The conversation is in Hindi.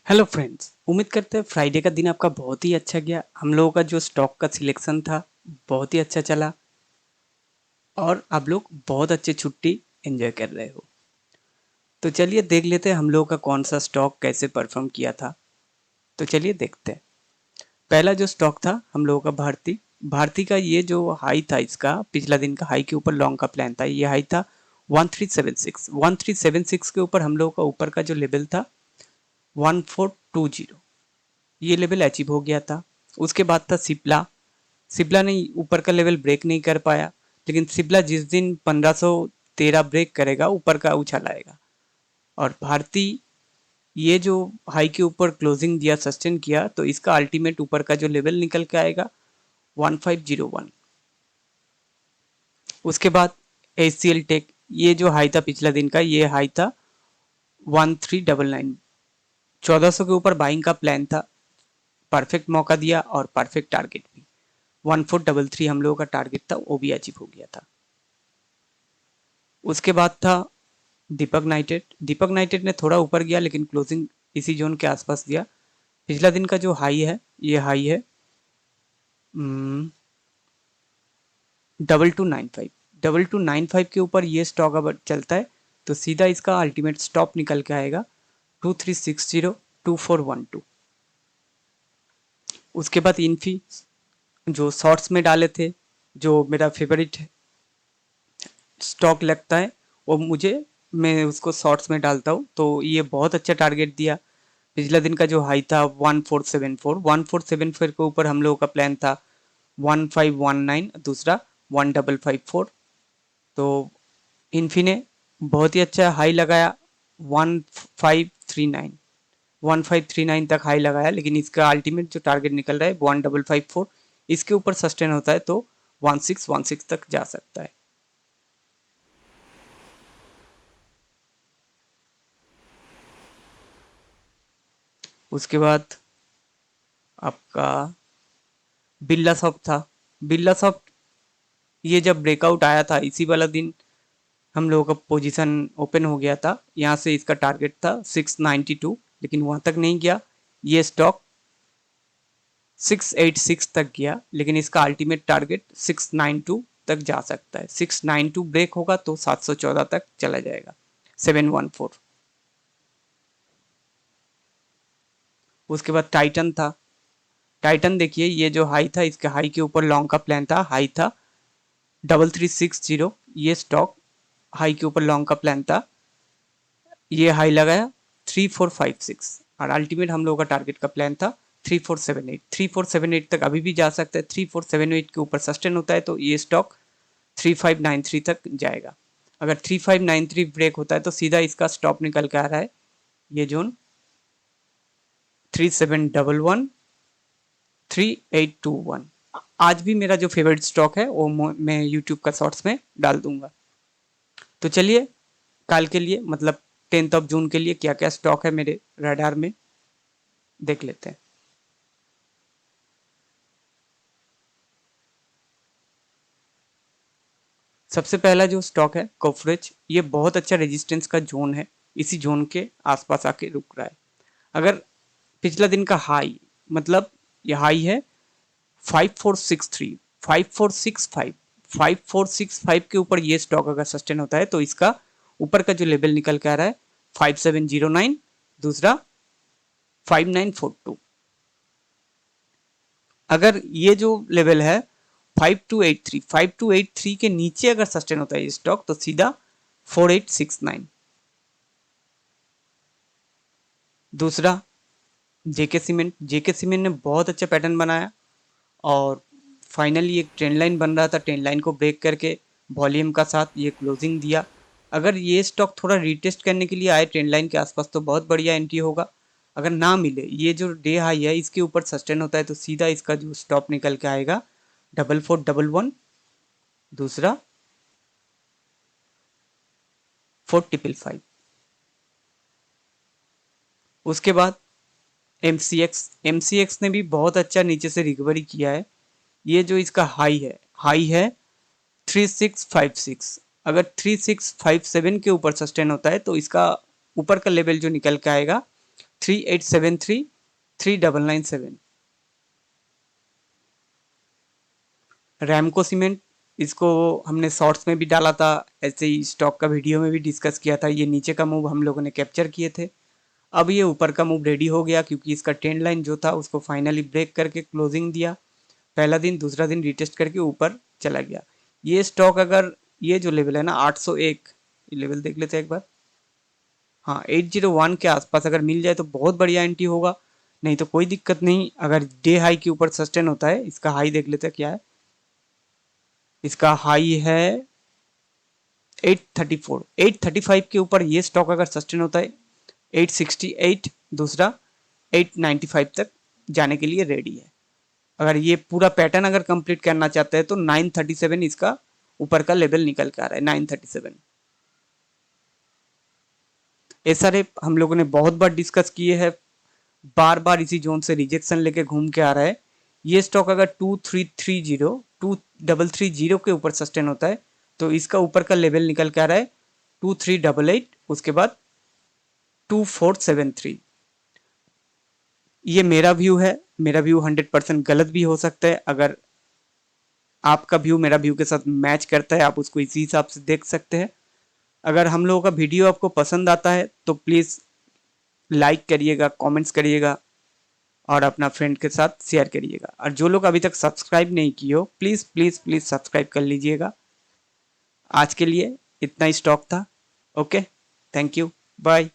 हेलो फ्रेंड्स, उम्मीद करते हैं फ्राइडे का दिन आपका बहुत ही अच्छा गया। हम लोगों का जो स्टॉक का सिलेक्शन था बहुत ही अच्छा चला और आप लोग बहुत अच्छी छुट्टी एंजॉय कर रहे हो। तो चलिए देख लेते हैं हम लोगों का कौन सा स्टॉक कैसे परफॉर्म किया था। तो चलिए देखते हैं। पहला जो स्टॉक था हम लोगों का भारती। भारती का ये जो हाई था, इसका पिछला दिन का हाई के ऊपर लॉन्ग का प्लान था। ये हाई था 1376। 1376 के ऊपर हम लोगों का ऊपर का जो लेवल था 1420, ये लेवल अचीव हो गया था। उसके बाद था सिप्ला। सिप्ला ने ऊपर का लेवल ब्रेक नहीं कर पाया, लेकिन सिप्ला जिस दिन 1513 ब्रेक करेगा ऊपर का उछाल आएगा। और भारती ये जो हाई के ऊपर क्लोजिंग दिया, सस्टेन किया, तो इसका अल्टीमेट ऊपर का जो लेवल निकल के आएगा 1501। उसके बाद एचसीएल टेक, ये जो हाई था पिछला दिन का, ये हाई था 1399। 1400 के ऊपर बाइंग का प्लान था, परफेक्ट मौका दिया और परफेक्ट टारगेट भी। 1433 हम लोगों का टारगेट था, वो भी अचीव हो गया था। उसके बाद था दीपक नाइटेड। दीपक नाइटेड ने थोड़ा ऊपर गया लेकिन क्लोजिंग इसी जोन के आसपास दिया। पिछला दिन का जो हाई है, ये हाई है 2295। 2295 के ऊपर ये स्टॉक अगर चलता है तो सीधा इसका अल्टीमेट स्टॉप निकल के आएगा 2360 2412। उसके बाद इन्फी, जो शॉर्ट्स में डाले थे, जो मेरा फेवरेट स्टॉक लगता है, वो मुझे, मैं उसको शॉर्ट्स में डालता हूँ, तो ये बहुत अच्छा टारगेट दिया। पिछला दिन का जो हाई था 1474, 1474 के ऊपर हम लोगों का प्लान था 1519, दूसरा 1554। तो इन्फी ने बहुत ही अच्छा हाई लगाया 1539। 1539 तक हाई लगाया, लेकिन इसका अल्टीमेट जो टारगेट निकल रहा है 1554। इसके ऊपर सस्टेन होता है तो 1616 तक जा सकता है। उसके बाद आपका बिरला सॉफ्ट था। बिरला सॉफ्ट ये जब ब्रेकआउट आया था इसी वाला दिन हम लोगों का पोजीशन ओपन हो गया था। यहाँ से इसका टारगेट था 692, लेकिन वहां तक नहीं गया। ये स्टॉक 686 तक गया, लेकिन इसका अल्टीमेट टारगेट 692 तक जा सकता है। 692 ब्रेक होगा तो 714 तक चला जाएगा, 714। उसके बाद टाइटन था। टाइटन देखिए, ये जो हाई था, इसके हाई के ऊपर लॉन्ग का प्लान था। हाई था 3360। ये स्टॉक हाई के ऊपर लॉन्ग का प्लान था, ये हाई लगाया 3456। और अल्टीमेट हम लोगों का टारगेट का प्लान था 3478। 3478 तक अभी भी जा सकता है। 3478 के ऊपर सस्टेन होता है तो ये स्टॉक 3593 तक जाएगा। अगर 3593 ब्रेक होता है तो सीधा इसका स्टॉप निकल के आ रहा है ये जोन 3711 3821। आज भी मेरा जो फेवरेट स्टॉक है वो मैं यूट्यूब का शॉर्ट्स में डाल दूंगा। तो चलिए कल के लिए, मतलब 10 जून के लिए क्या क्या स्टॉक है मेरे रडार में, देख लेते हैं। सबसे पहला जो स्टॉक है कोफरेज, ये बहुत अच्छा रेजिस्टेंस का जोन है, इसी जोन के आसपास आके रुक रहा है। अगर पिछला दिन का हाई, मतलब ये हाई है 5463, 5465, 5465 के ऊपर ये स्टॉक अगर सस्टेन होता है तो इसका ऊपर का जो लेवल निकल के आ रहा है 5709, दूसरा 5942। अगर ये जो लेवल है 5283, 5283 के नीचे अगर सस्टेन होता है ये स्टॉक तो सीधा 4869। दूसरा जेके सीमेंट। जेके सीमेंट ने बहुत अच्छा पैटर्न बनाया और फाइनली एक ट्रेंड लाइन बन रहा था, ट्रेंड लाइन को ब्रेक करके वॉल्यूम का साथ ये क्लोजिंग दिया। अगर ये स्टॉक थोड़ा रिटेस्ट करने के लिए आए ट्रेंड लाइन के आसपास तो बहुत बढ़िया एंट्री होगा। अगर ना मिले, ये जो डे हाई है इसके ऊपर सस्टेन होता है तो सीधा इसका जो स्टॉप निकल के आएगा 4411, दूसरा 4555। उसके बाद एमसीएक्स। एमसीएक्स ने भी बहुत अच्छा नीचे से रिकवरी किया है। ये जो इसका हाई है 3656। अगर 3657 के ऊपर सस्टेन होता है तो इसका ऊपर का लेवल जो निकल के आएगा 38733997। रैमको सीमेंट, इसको हमने शॉर्ट्स में भी डाला था, ऐसे ही स्टॉक का वीडियो में भी डिस्कस किया था। ये नीचे का मूव हम लोगों ने कैप्चर किए थे। अब ये ऊपर का मूव रेडी हो गया क्योंकि इसका ट्रेंड लाइन जो था उसको फाइनली ब्रेक करके क्लोजिंग दिया। पहला दिन दूसरा दिन रिटेस्ट करके ऊपर चला गया। ये स्टॉक अगर ये जो लेवल है ना 801, ये लेवल देख लेते हैं एक बार। हाँ 801 के आसपास अगर मिल जाए तो बहुत बढ़िया एंट्री होगा, नहीं तो कोई दिक्कत नहीं। अगर डे हाई के ऊपर सस्टेन होता है, इसका हाई देख लेते हैं क्या है। इसका हाई है 834, 835 के ऊपर ये स्टॉक अगर सस्टेन होता है 868, दूसरा 895 तक जाने के लिए रेडी है। अगर ये पूरा पैटर्न अगर कंप्लीट करना चाहते हैं तो 937 इसका ऊपर का लेवल निकल के आ रहा है, 937। एसआरए हम लोगों ने बहुत बार डिस्कस किए हैं, बार बार इसी जोन से रिजेक्शन लेके घूम के आ रहा है। ये स्टॉक अगर 2330 के ऊपर सस्टेन होता है तो इसका ऊपर का लेवल निकल के आ रहा है 2388, उसके बाद 2473। ये मेरा व्यू है, मेरा व्यू 100% गलत भी हो सकता है। अगर आपका व्यू मेरा व्यू के साथ मैच करता है, आप उसको इसी हिसाब से देख सकते हैं। अगर हम लोगों का वीडियो आपको पसंद आता है तो प्लीज़ लाइक करिएगा, कमेंट्स करिएगा और अपना फ्रेंड के साथ शेयर करिएगा। और जो लोग अभी तक सब्सक्राइब नहीं किए हो प्लीज़ प्लीज़ प्लीज़ सब्सक्राइब कर लीजिएगा। आज के लिए इतना ही स्टॉक था। Okay, thank you, bye.